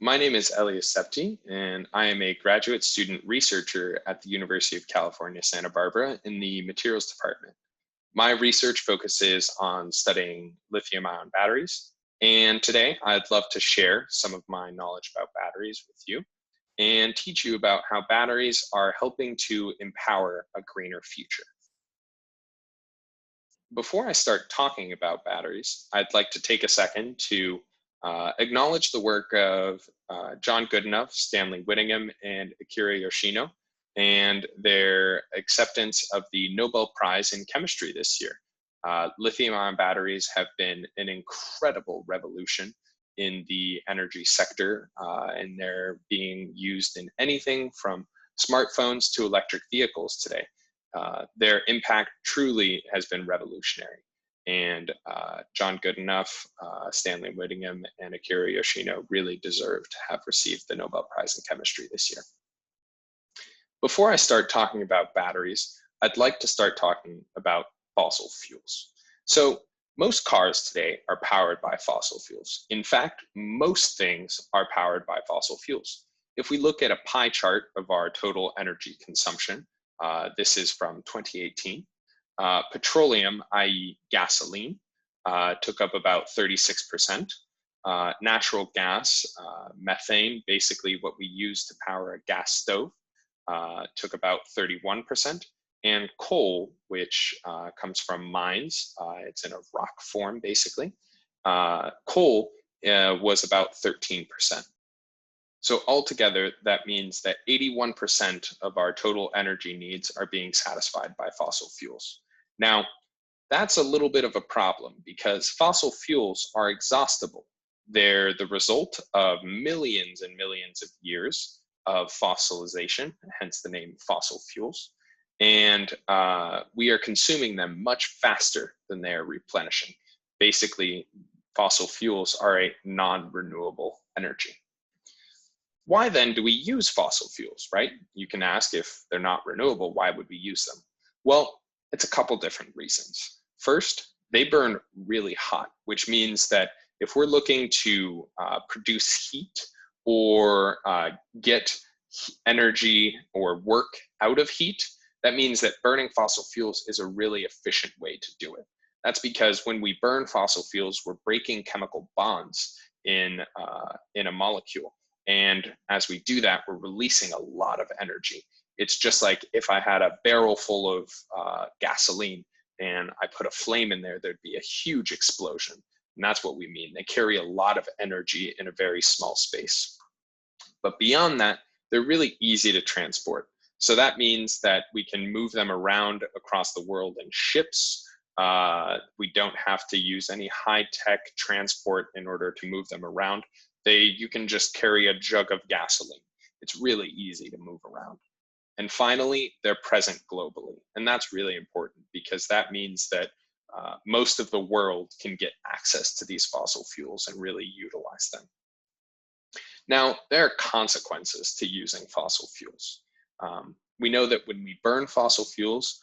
My name is Elias Septi, and I am a graduate student researcher at the University of California, Santa Barbara in the materials department. My research focuses on studying lithium-ion batteries, and today I'd love to share some of my knowledge about batteries with you and teach you about how batteries are helping to empower a greener future. Before I start talking about batteries, I'd like to take a second to acknowledge the work of John Goodenough, Stanley Whittingham, and Akira Yoshino, and their acceptance of the Nobel Prize in Chemistry this year. Lithium-ion batteries have been an incredible revolution in the energy sector, and they're being used in anything from smartphones to electric vehicles today. Their impact truly has been revolutionary. And John Goodenough, Stanley Whittingham, and Akira Yoshino really deserve to have received the Nobel Prize in Chemistry this year. Before I start talking about batteries, I'd like to start talking about fossil fuels. So most cars today are powered by fossil fuels. In fact, most things are powered by fossil fuels. If we look at a pie chart of our total energy consumption, this is from 2018. Petroleum, i.e. gasoline, took up about 36%. Natural gas, methane, basically what we use to power a gas stove, took about 31%. And coal, which comes from mines, it's in a rock form basically, coal was about 13%. So altogether, that means that 81% of our total energy needs are being satisfied by fossil fuels. Now, that's a little bit of a problem because fossil fuels are exhaustible. They're the result of millions and millions of years of fossilization, hence the name fossil fuels. And we are consuming them much faster than they are replenishing. Basically, fossil fuels are a non-renewable energy. Why then do we use fossil fuels, right? You can ask, if they're not renewable, why would we use them? Well, it's a couple different reasons. First, they burn really hot, which means that if we're looking to produce heat or get energy or work out of heat, that means that burning fossil fuels is a really efficient way to do it. That's because when we burn fossil fuels, we're breaking chemical bonds in a molecule. And as we do that, we're releasing a lot of energy. It's just like if I had a barrel full of gasoline and I put a flame in there, there'd be a huge explosion. And that's what we mean. They carry a lot of energy in a very small space. But beyond that, they're really easy to transport. So that means that we can move them around across the world in ships. We don't have to use any high-tech transport in order to move them around. You can just carry a jug of gasoline. It's really easy to move around. And finally, they're present globally. And that's really important because that means that most of the world can get access to these fossil fuels and really utilize them. Now, there are consequences to using fossil fuels. We know that when we burn fossil fuels,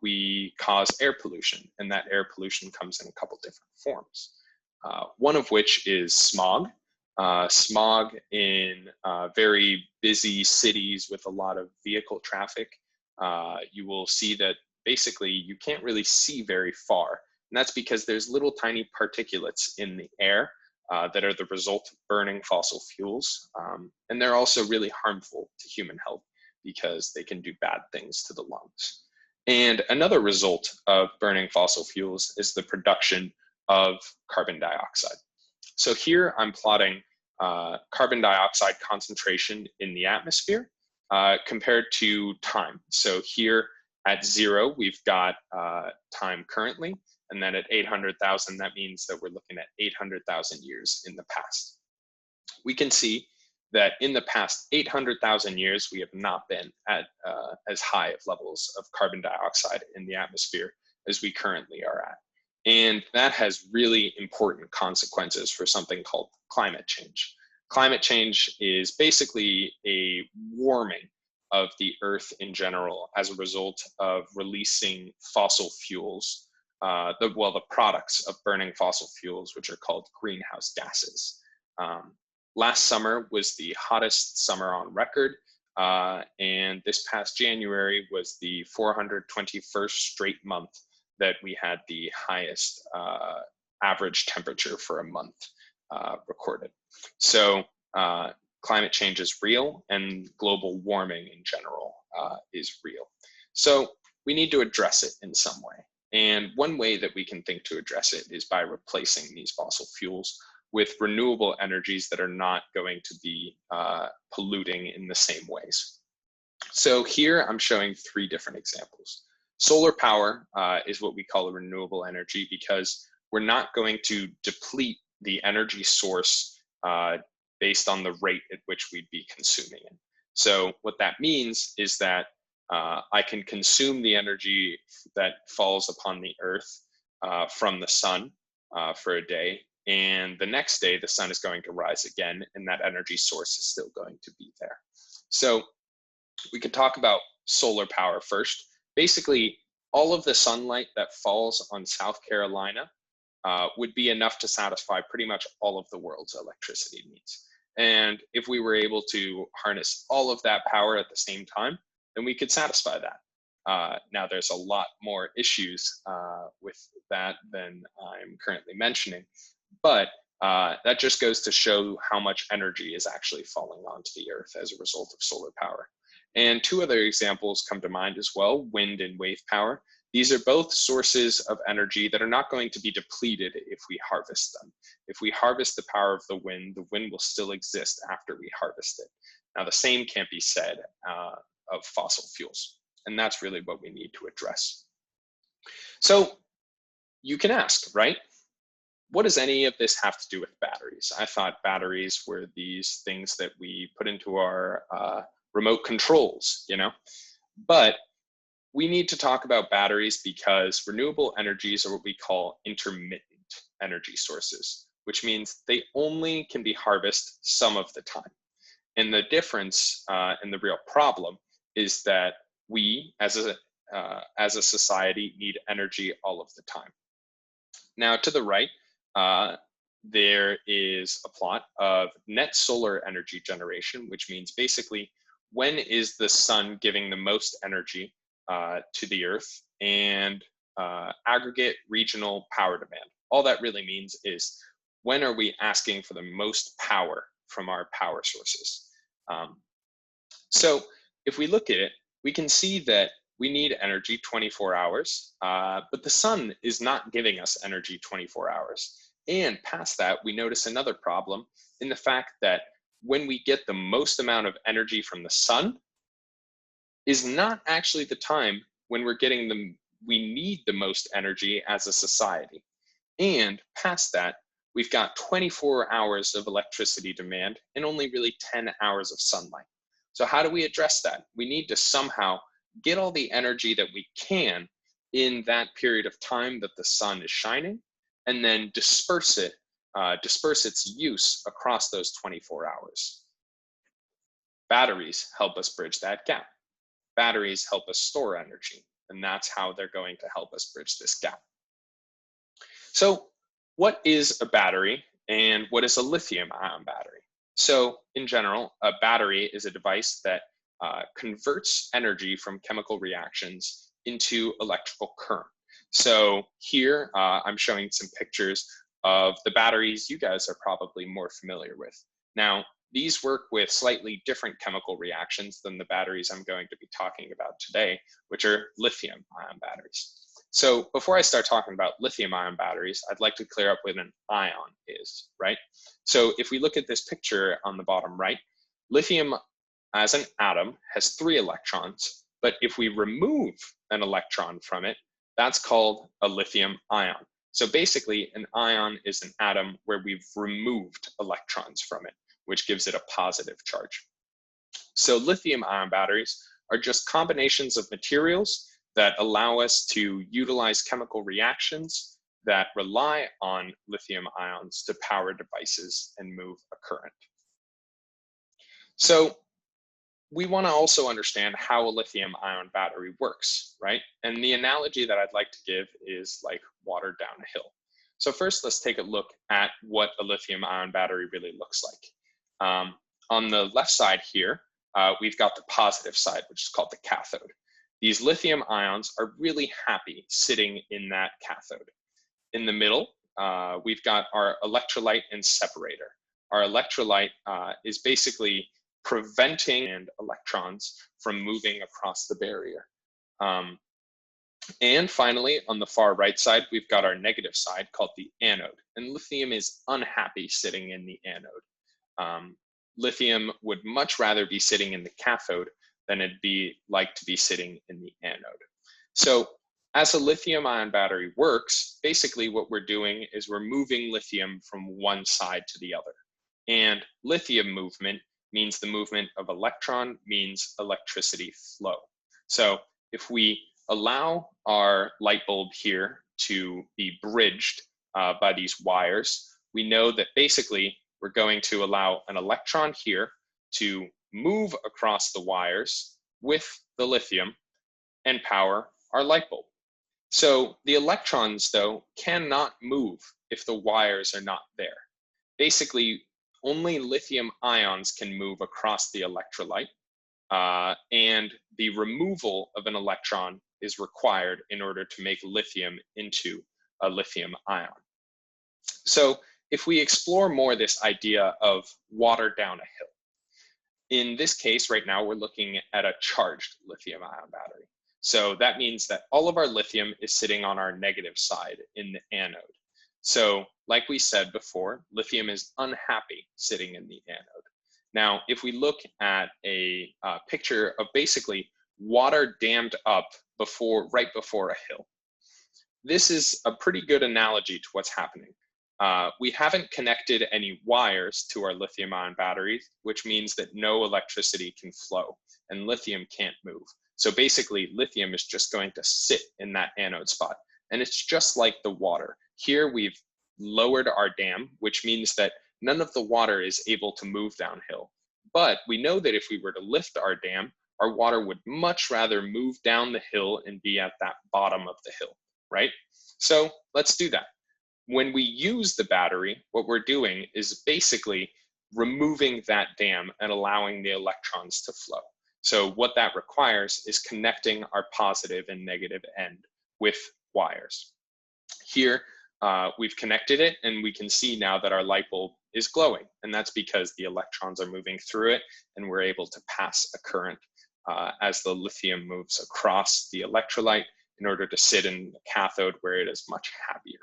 we cause air pollution, and that air pollution comes in a couple different forms. One of which is smog. Smog in very busy cities with a lot of vehicle traffic. You will see that basically you can't really see very far. And that's because there's little tiny particulates in the air that are the result of burning fossil fuels. And they're also really harmful to human health because they can do bad things to the lungs. And another result of burning fossil fuels is the production of carbon dioxide. So here I'm plotting carbon dioxide concentration in the atmosphere compared to time. So here at 0, we've got time currently, and then at 800,000, that means that we're looking at 800,000 years in the past. We can see that in the past 800,000 years, we have not been at as high of levels of carbon dioxide in the atmosphere as we currently are at. And that has really important consequences for something called climate change. Climate change is basically a warming of the Earth in general as a result of releasing fossil fuels, the products of burning fossil fuels, which are called greenhouse gases. Last summer was the hottest summer on record, and this past January was the 421st straight month that we had the highest average temperature for a month recorded. So climate change is real, and global warming in general is real. So we need to address it in some way. And one way that we can think to address it is by replacing these fossil fuels with renewable energies that are not going to be polluting in the same ways. So here I'm showing 3 different examples. Solar power is what we call a renewable energy because we're not going to deplete the energy source based on the rate at which we'd be consuming it. So what that means is that I can consume the energy that falls upon the earth from the sun for a day, and the next day the sun is going to rise again, and that energy source is still going to be there. So we could talk about solar power first. Basically, all of the sunlight that falls on South Carolina would be enough to satisfy pretty much all of the world's electricity needs. And if we were able to harness all of that power at the same time, then we could satisfy that. Now, there's a lot more issues with that than I'm currently mentioning, but that just goes to show how much energy is actually falling onto the earth as a result of solar power. And 2 other examples come to mind as well, wind and wave power. These are both sources of energy that are not going to be depleted if we harvest them. If we harvest the power of the wind will still exist after we harvest it. Now, the same can't be said of fossil fuels, and that's really what we need to address. So you can ask, right? What does any of this have to do with batteries? I thought batteries were these things that we put into our remote controls, you know? But we need to talk about batteries because renewable energies are what we call intermittent energy sources, which means they only can be harvested some of the time. And the difference and the real problem is that we, as a society, need energy all of the time. Now, to the right, there is a plot of net solar energy generation, which means basically when is the sun giving the most energy to the earth, and aggregate regional power demand. All that really means is when are we asking for the most power from our power sources? So if we look at it, we can see that we need energy 24 hours, but the sun is not giving us energy 24 hours. And past that, we notice another problem in the fact that when we get the most amount of energy from the sun is not actually the time when we need the most energy as a society. And past that, we've got 24 hours of electricity demand and only really 10 hours of sunlight. So how do we address that? We need to somehow get all the energy that we can in that period of time that the sun is shining, and then disperse its use across those 24 hours. Batteries help us bridge that gap. Batteries help us store energy, and that's how they're going to help us bridge this gap. So what is a battery, and what is a lithium-ion battery? So in general, a battery is a device that converts energy from chemical reactions into electrical current. So here I'm showing some pictures of the batteries you guys are probably more familiar with. Now, these work with slightly different chemical reactions than the batteries I'm going to be talking about today, which are lithium-ion batteries. So before I start talking about lithium-ion batteries, I'd like to clear up what an ion is, right? So if we look at this picture on the bottom right, lithium as an atom has 3 electrons, but if we remove an electron from it, that's called a lithium-ion. So basically, an ion is an atom where we've removed electrons from it, which gives it a positive charge. So lithium-ion batteries are just combinations of materials that allow us to utilize chemical reactions that rely on lithium ions to power devices and move a current. So we want to also understand how a lithium-ion battery works, right? And the analogy that I'd like to give is like water down a hill. So first, let's take a look at what a lithium-ion battery really looks like. On the left side here, we've got the positive side, which is called the cathode. These lithium ions are really happy sitting in that cathode. In the middle, we've got our electrolyte and separator. Our electrolyte is basically preventing electrons from moving across the barrier. And finally, on the far right side, we've got our negative side called the anode. And lithium is unhappy sitting in the anode. Lithium would much rather be sitting in the cathode than it'd be like to be sitting in the anode. So as a lithium-ion battery works, basically what we're doing is we're moving lithium from one side to the other. And lithium movement means the movement of electron means electricity flow. So if we allow our light bulb here to be bridged by these wires, we know that basically we're going to allow an electron here to move across the wires with the lithium and power our light bulb. So the electrons, though, cannot move if the wires are not there. Basically, only lithium ions can move across the electrolyte, and the removal of an electron is required in order to make lithium into a lithium ion. So if we explore more this idea of water down a hill, in this case right now, we're looking at a charged lithium ion battery. So that means that all of our lithium is sitting on our negative side in the anode. So like we said before, lithium is unhappy sitting in the anode. Now, if we look at a picture of basically water dammed up right before a hill, this is a pretty good analogy to what's happening. We haven't connected any wires to our lithium-ion batteries, which means that no electricity can flow and lithium can't move. So basically, lithium is just going to sit in that anode spot. And it's just like the water. Here we've lowered our dam, which means that none of the water is able to move downhill. But we know that if we were to lift our dam, our water would much rather move down the hill and be at that bottom of the hill, right? So let's do that. When we use the battery, what we're doing is basically removing that dam and allowing the electrons to flow. So what that requires is connecting our positive and negative end with wires. Here, we've connected it, and we can see now that our light bulb is glowing, and that's because the electrons are moving through it, and we're able to pass a current as the lithium moves across the electrolyte in order to sit in the cathode where it is much happier.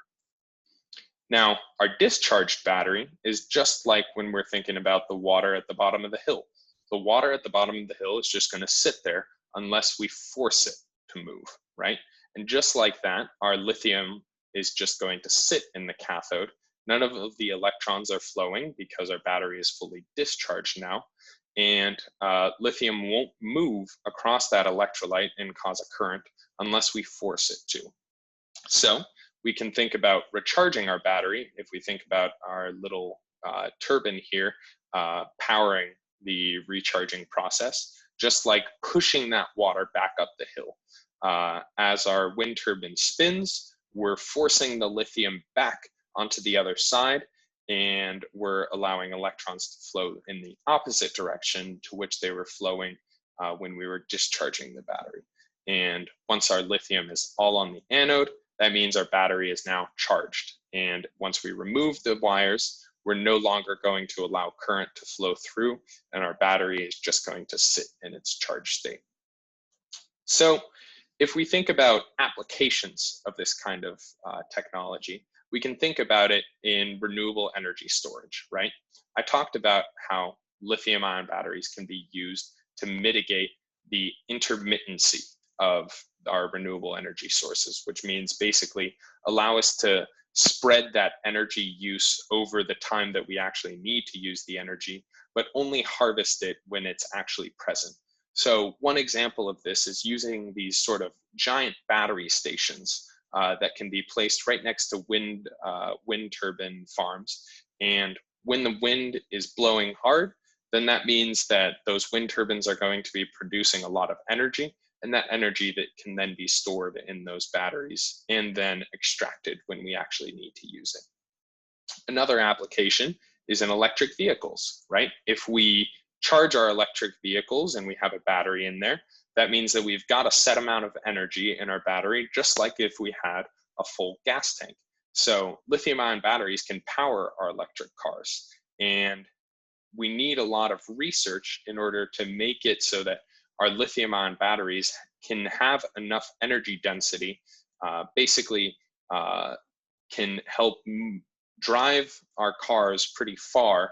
Now, our discharged battery is just like when we're thinking about the water at the bottom of the hill. The water at the bottom of the hill is just going to sit there unless we force it to move, right? And just like that, our lithium is just going to sit in the cathode. None of the electrons are flowing because our battery is fully discharged now. And lithium won't move across that electrolyte and cause a current unless we force it to. So we can think about recharging our battery if we think about our little turbine here powering the recharging process, just like pushing that water back up the hill. As our wind turbine spins, we're forcing the lithium back onto the other side, and we're allowing electrons to flow in the opposite direction to which they were flowing when we were discharging the battery. And once our lithium is all on the anode, that means our battery is now charged. And once we remove the wires, we're no longer going to allow current to flow through, and our battery is just going to sit in its charged state. So if we think about applications of this kind of technology, we can think about it in renewable energy storage, right? I talked about how lithium-ion batteries can be used to mitigate the intermittency of our renewable energy sources, which means basically allow us to spread that energy use over the time that we actually need to use the energy, but only harvest it when it's actually present. So one example of this is using these sort of giant battery stations that can be placed right next to wind turbine farms. And when the wind is blowing hard, then that means that those wind turbines are going to be producing a lot of energy, and that energy that can then be stored in those batteries and then extracted when we actually need to use it. Another application is in electric vehicles, right? If we charge our electric vehicles and we have a battery in there, that means that we've got a set amount of energy in our battery, just like if we had a full gas tank. So lithium-ion batteries can power our electric cars. And we need a lot of research in order to make it so that our lithium-ion batteries can have enough energy density, basically can help drive our cars pretty far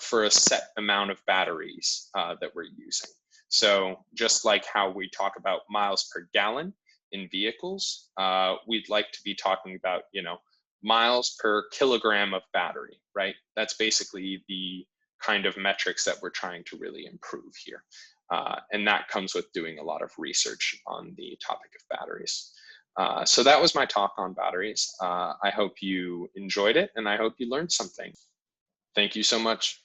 for a set amount of batteries that we're using. So just like how we talk about miles per gallon in vehicles, we'd like to be talking about, miles per kilogram of battery, right? That's basically the kind of metrics that we're trying to really improve here. And that comes with doing a lot of research on the topic of batteries. So that was my talk on batteries. I hope you enjoyed it and I hope you learned something. Thank you so much.